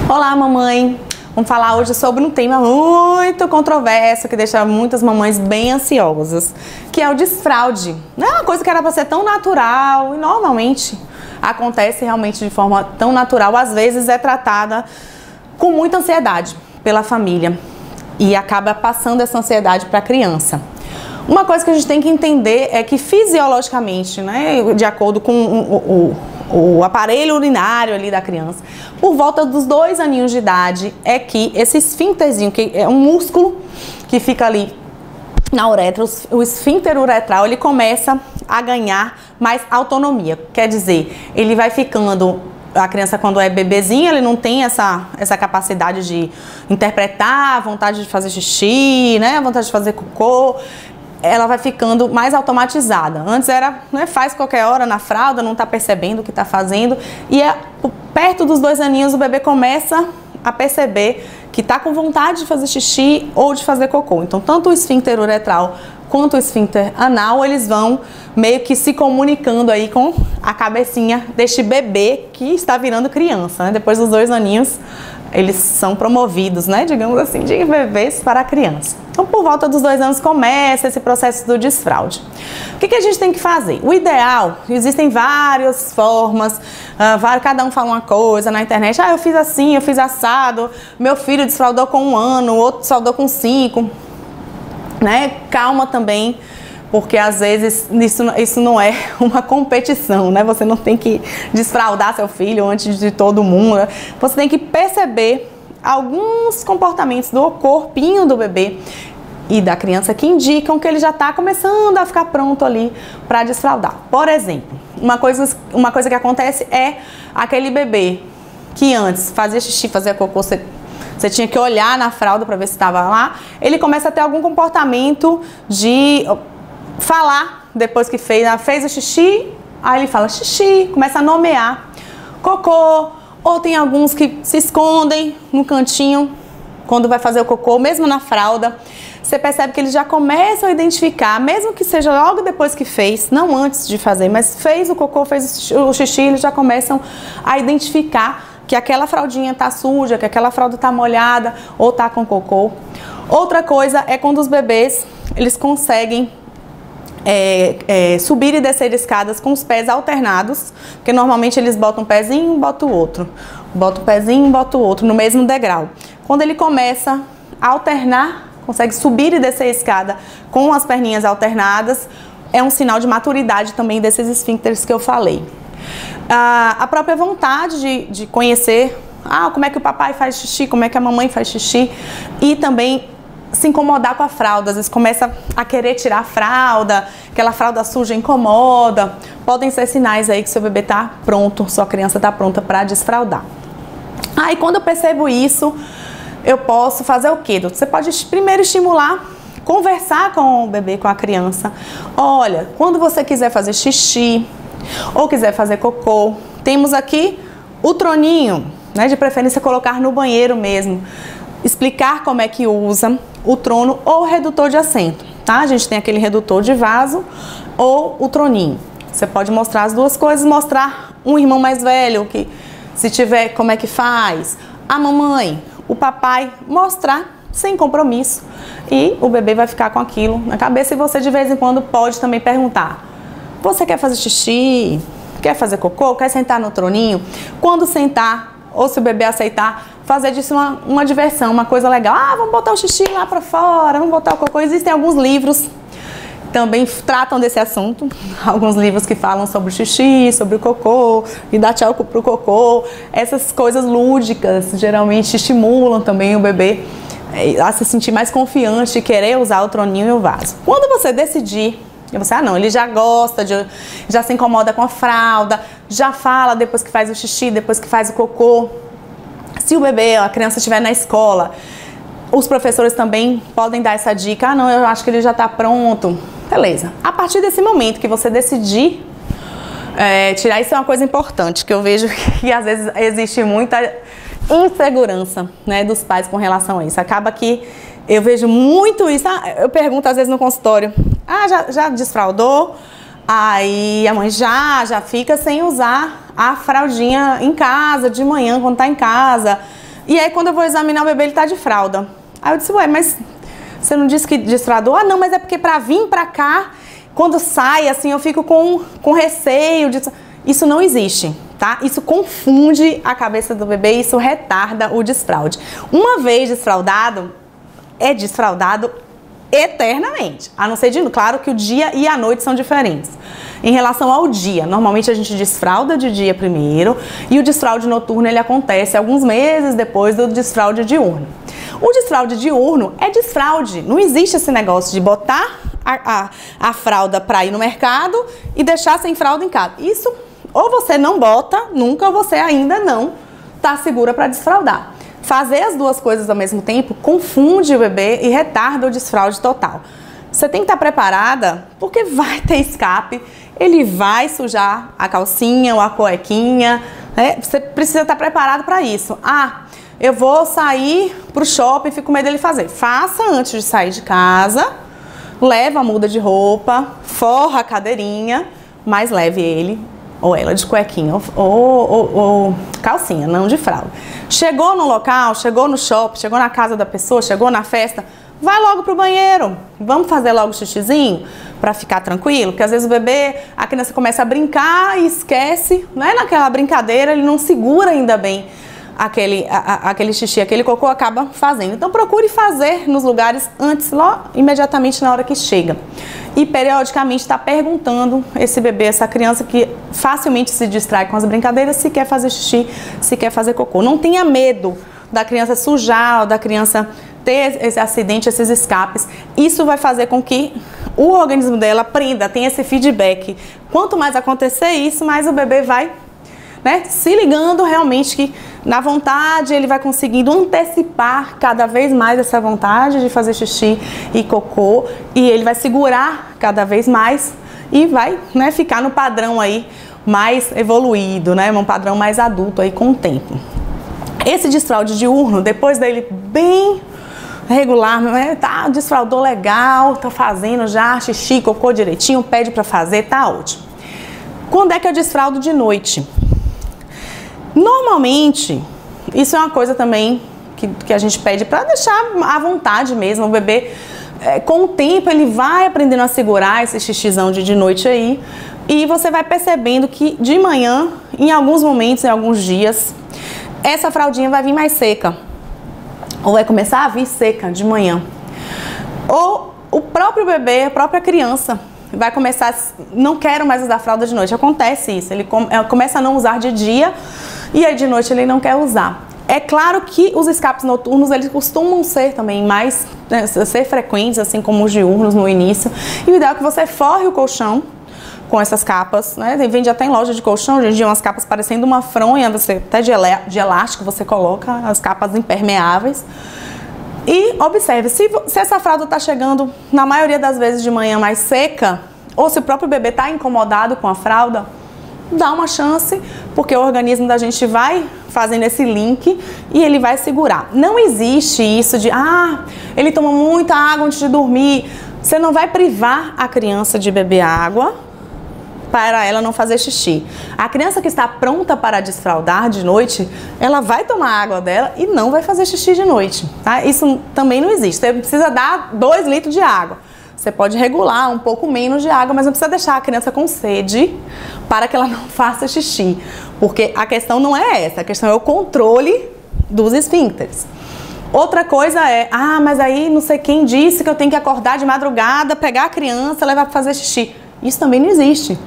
Olá, mamãe! Vamos falar hoje sobre um tema muito controverso que deixa muitas mamães bem ansiosas, que é o desfraude. Não é uma coisa que era para ser tão natural e normalmente acontece realmente de forma tão natural, às vezes é tratada com muita ansiedade pela família e acaba passando essa ansiedade para a criança. Uma coisa que a gente tem que entender é que fisiologicamente, né, de acordo com o aparelho urinário ali da criança, por volta dos 2 aninhos de idade, é que esse esfíncterzinho, que é um músculo que fica ali na uretra, o esfíncter uretral, ele começa a ganhar mais autonomia. Quer dizer, ele vai ficando, a criança quando é bebezinha, ele não tem essa capacidade de interpretar a vontade de fazer xixi, né, a vontade de fazer cocô. Ela vai ficando mais automatizada. Antes era, né, faz qualquer hora na fralda, não está percebendo o que está fazendo. E perto dos 2 aninhos o bebê começa a perceber que está com vontade de fazer xixi ou de fazer cocô. Então, tanto o esfíncter uretral quanto o esfíncter anal, eles vão meio que se comunicando aí com a cabecinha deste bebê que está virando criança, né? Depois dos 2 aninhos, eles são promovidos, né, digamos assim, de bebês para criança. Então, por volta dos 2 anos começa esse processo do desfraude. O que a gente tem que fazer? O ideal, existem várias formas, cada um fala uma coisa na internet. Ah, eu fiz assim, eu fiz assado, meu filho desfraudou com 1 ano, o outro desfraudou com 5. Né? Calma também, porque às vezes isso não é uma competição, né? Você não tem que desfraudar seu filho antes de todo mundo, né? Você tem que perceber alguns comportamentos do corpinho do bebê e da criança que indicam que ele já está começando a ficar pronto ali para desfraudar. Por exemplo, uma coisa que acontece é aquele bebê que antes fazia xixi, fazia cocô, você tinha que olhar na fralda para ver se estava lá. Ele começa a ter algum comportamento de falar depois que fez o xixi, aí ele fala xixi, começa a nomear cocô, ou tem alguns que se escondem no cantinho quando vai fazer o cocô, mesmo na fralda. Você percebe que eles já começam a identificar, mesmo que seja logo depois que fez, não antes de fazer, mas fez o cocô, fez o xixi, eles já começam a identificar que aquela fraldinha tá suja, que aquela fralda tá molhada ou tá com cocô. Outra coisa é quando os bebês, eles conseguem subir e descer escadas com os pés alternados, porque normalmente eles botam um pezinho e botam o outro. Bota um pezinho e bota o outro no mesmo degrau. Quando ele começa a alternar, consegue subir e descer a escada com as perninhas alternadas, é um sinal de maturidade também desses esfíncteres que eu falei. A própria vontade de conhecer como é que o papai faz xixi, como é que a mamãe faz xixi, e também se incomodar com a fralda. Às vezes começa a querer tirar a fralda, aquela fralda suja incomoda. Podem ser sinais aí que seu bebê está pronto, sua criança está pronta para desfraldar. E quando eu percebo isso, eu posso fazer o quê? Você pode primeiro estimular, conversar com o bebê, com a criança. Olha, quando você quiser fazer xixi ou quiser fazer cocô, temos aqui o troninho, né? De preferência colocar no banheiro mesmo. Explicar como é que usa o trono ou o redutor de assento, tá? A gente tem aquele redutor de vaso ou o troninho. Você pode mostrar as duas coisas, mostrar um irmão mais velho, que se tiver, como é que faz, a mamãe, o papai, mostrar sem compromisso, e o bebê vai ficar com aquilo na cabeça. E você de vez em quando pode também perguntar: você quer fazer xixi? Quer fazer cocô? Quer sentar no troninho? Quando sentar, ou se o bebê aceitar, fazer disso uma diversão, uma coisa legal. Vamos botar o xixi lá pra fora, vamos botar o cocô. Existem alguns livros que também tratam desse assunto. Alguns livros que falam sobre o xixi, sobre o cocô, e dar tchau pro cocô. Essas coisas lúdicas geralmente estimulam também o bebê a se sentir mais confiante e querer usar o troninho e o vaso. Quando você decidir, você, não, ele já gosta, já se incomoda com a fralda, já fala depois que faz o xixi, depois que faz o cocô. Se o bebê, a criança estiver na escola, os professores também podem dar essa dica: não, eu acho que ele já está pronto. Beleza. A partir desse momento que você decidir tirar, isso é uma coisa importante, que eu vejo que às vezes existe muita insegurança, né, dos pais com relação a isso. Acaba que eu vejo muito isso. Eu pergunto às vezes no consultório: já desfraudou? Aí a mãe já fica sem usar a fraldinha em casa, de manhã, quando tá em casa. E aí quando eu vou examinar o bebê, ele tá de fralda. Aí eu disse, ué, mas você não disse que desfraldou? Ah, não, mas é porque pra vir pra cá, quando sai, assim, eu fico com receio. Isso não existe, tá? Isso confunde a cabeça do bebê, isso retarda o desfraude. Uma vez desfraudado, é desfraudado eternamente. A não ser, claro que o dia e a noite são diferentes. Em relação ao dia, normalmente a gente desfralda de dia primeiro e o desfraude noturno ele acontece alguns meses depois do desfraude diurno. O desfraude diurno é desfraude, não existe esse negócio de botar a fralda para ir no mercado e deixar sem fralda em casa. Isso ou você não bota nunca ou você ainda não está segura para desfraldar. Fazer as duas coisas ao mesmo tempo confunde o bebê e retarda o desfraude total. Você tem que estar preparada porque vai ter escape, ele vai sujar a calcinha ou a cuequinha, né? Você precisa estar preparado para isso. Ah, eu vou sair para o shopping, fico com medo dele fazer. Faça antes de sair de casa, leva a muda de roupa, forra a cadeirinha, mas leve ele ou ela de cuequinha ou calcinha, não de fralda. Chegou no local, chegou no shopping, chegou na casa da pessoa, chegou na festa, vai logo pro banheiro. Vamos fazer logo o xixizinho para ficar tranquilo, porque às vezes o bebê, a criança começa a brincar e esquece, né? Naquela brincadeira ele não segura ainda bem aquele xixi, aquele cocô acaba fazendo. Então procure fazer nos lugares antes, imediatamente na hora que chega. E periodicamente está perguntando esse bebê, essa criança que facilmente se distrai com as brincadeiras, se quer fazer xixi, se quer fazer cocô. Não tenha medo da criança sujar ou da criança ter esse acidente, esses escapes. Isso vai fazer com que o organismo dela aprenda, tenha esse feedback. Quanto mais acontecer isso, mais o bebê vai, né, se ligando realmente que na vontade ele vai conseguindo antecipar cada vez mais essa vontade de fazer xixi e cocô e ele vai segurar cada vez mais e vai, né, ficar no padrão aí mais evoluído, né, um padrão mais adulto aí com o tempo. Esse desfraude diurno, depois dele bem regular, né, tá, desfraudou legal, tá fazendo já xixi, cocô direitinho, pede para fazer, tá ótimo. Quando é que eu desfraldo de noite? Normalmente, isso é uma coisa também que a gente pede para deixar à vontade mesmo. O bebê, com o tempo, ele vai aprendendo a segurar esse xixizão de noite aí. E você vai percebendo que de manhã, em alguns momentos, em alguns dias, essa fraldinha vai vir mais seca. Ou vai começar a vir seca de manhã. Ou o próprio bebê, a própria criança, vai começar, não quero mais usar fralda de noite. Acontece isso, ele começa a não usar de dia e aí de noite ele não quer usar. É claro que os escapes noturnos, eles costumam ser também mais, né, ser frequentes, assim como os diurnos no início. E o ideal é que você forre o colchão com essas capas, né? Vende até em loja de colchão, hoje em dia umas capas parecendo uma fronha, você, até de elástico, você coloca as capas impermeáveis. E observe, se essa fralda está chegando, na maioria das vezes de manhã mais seca, ou se o próprio bebê está incomodado com a fralda, dá uma chance, porque o organismo da gente vai fazendo esse link e ele vai segurar. Não existe isso de, ele toma muita água antes de dormir. Você não vai privar a criança de beber água para ela não fazer xixi. A criança que está pronta para desfraldar de noite, ela vai tomar a água dela e não vai fazer xixi de noite, tá? Isso também não existe. Você precisa dar 2 litros de água. Você pode regular um pouco menos de água, mas não precisa deixar a criança com sede para que ela não faça xixi. Porque a questão não é essa, a questão é o controle dos esfíncteres. Outra coisa é, mas aí não sei quem disse que eu tenho que acordar de madrugada, pegar a criança, levar para fazer xixi. Isso também não existe.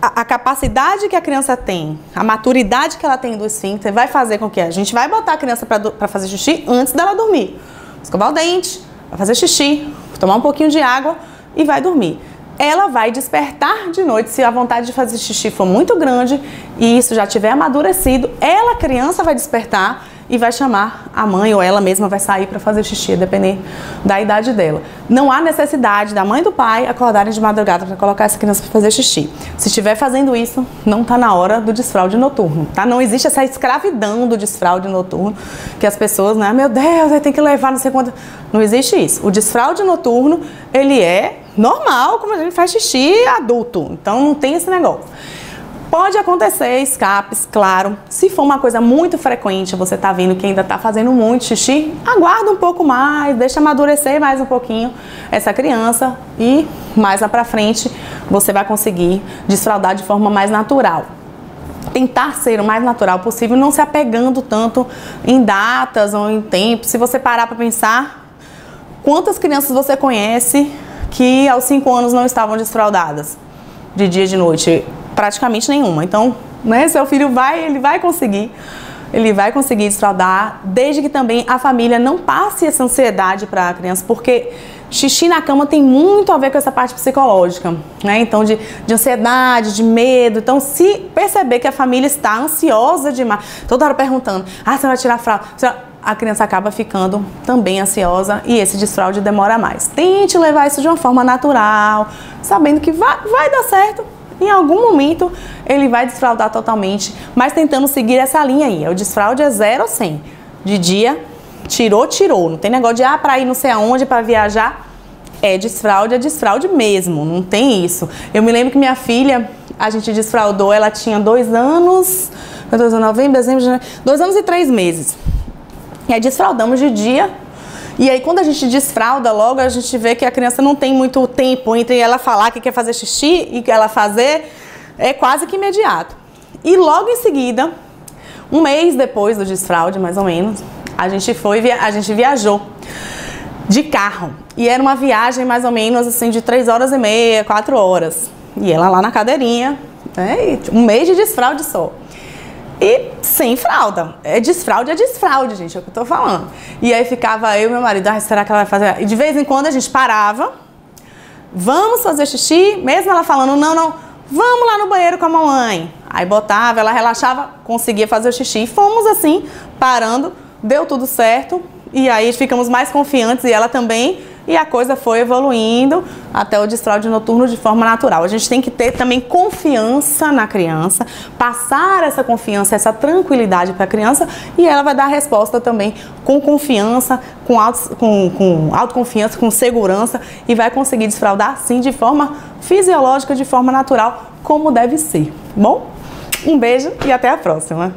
A capacidade que a criança tem, a maturidade que ela tem do esfíncter vai fazer com que a gente vai botar a criança para fazer xixi antes dela dormir. Escovar o dente, vai fazer xixi, tomar um pouquinho de água e vai dormir. Ela vai despertar de noite, se a vontade de fazer xixi for muito grande e isso já tiver amadurecido, a criança vai despertar e vai chamar a mãe ou ela mesma vai sair para fazer xixi, dependendo da idade dela. Não há necessidade da mãe e do pai acordarem de madrugada para colocar essa criança para fazer xixi. Se estiver fazendo isso, não está na hora do desfraude noturno, tá? Não existe essa escravidão do desfraude noturno, que as pessoas, né, meu Deus, tem que levar não sei quanto. Não existe isso. O desfraude noturno, ele é normal, como a gente faz xixi adulto. Então não tem esse negócio. Pode acontecer escapes, claro. Se for uma coisa muito frequente, você tá vendo que ainda tá fazendo muito xixi, aguarda um pouco mais, deixa amadurecer mais um pouquinho essa criança e mais lá pra frente você vai conseguir desfraldar de forma mais natural. Tentar ser o mais natural possível, não se apegando tanto em datas ou em tempo. Se você parar pra pensar, quantas crianças você conhece que aos 5 anos não estavam desfraldadas? De dia e de noite? Praticamente nenhuma. Então, né, seu filho ele vai conseguir desfraldar, desde que também a família não passe essa ansiedade para a criança, porque xixi na cama tem muito a ver com essa parte psicológica, né? Então, de ansiedade, de medo. Então, se perceber que a família está ansiosa demais, toda hora perguntando, você vai tirar a fralda? A criança acaba ficando também ansiosa e esse desfraude demora mais. Tente levar isso de uma forma natural, sabendo que vai dar certo. Em algum momento ele vai desfraldar totalmente, mas tentando seguir essa linha aí. O desfraude é 0 a 100. De dia, tirou. Não tem negócio de para ir não sei aonde, para viajar. É desfraude mesmo, não tem isso. Eu me lembro que minha filha, a gente desfraldou, ela tinha 2 anos, novembro, dezembro, janeiro, 2 anos e 3 meses. E aí desfraldamos de dia. E aí quando a gente desfralda logo, a gente vê que a criança não tem muito tempo entre ela falar que quer fazer xixi e ela fazer, é quase que imediato. E logo em seguida, um mês depois do desfraude, mais ou menos, a gente viajou de carro. E era uma viagem mais ou menos assim de 3 horas e meia, 4 horas. E ela lá na cadeirinha, né? Um mês de desfraude só. E sem fralda. É desfraude, gente, é o que eu tô falando. E aí ficava eu e meu marido, será que ela vai fazer? E de vez em quando a gente parava, vamos fazer xixi, mesmo ela falando, não, vamos lá no banheiro com a mamãe. Aí botava, ela relaxava, conseguia fazer o xixi. E fomos assim, parando, deu tudo certo. E aí ficamos mais confiantes e ela também. E a coisa foi evoluindo até o desfraude noturno de forma natural. A gente tem que ter também confiança na criança, passar essa confiança, essa tranquilidade para a criança e ela vai dar a resposta também com confiança, com autoconfiança, com segurança e vai conseguir desfraldar sim de forma fisiológica, de forma natural, como deve ser. Bom, um beijo e até a próxima!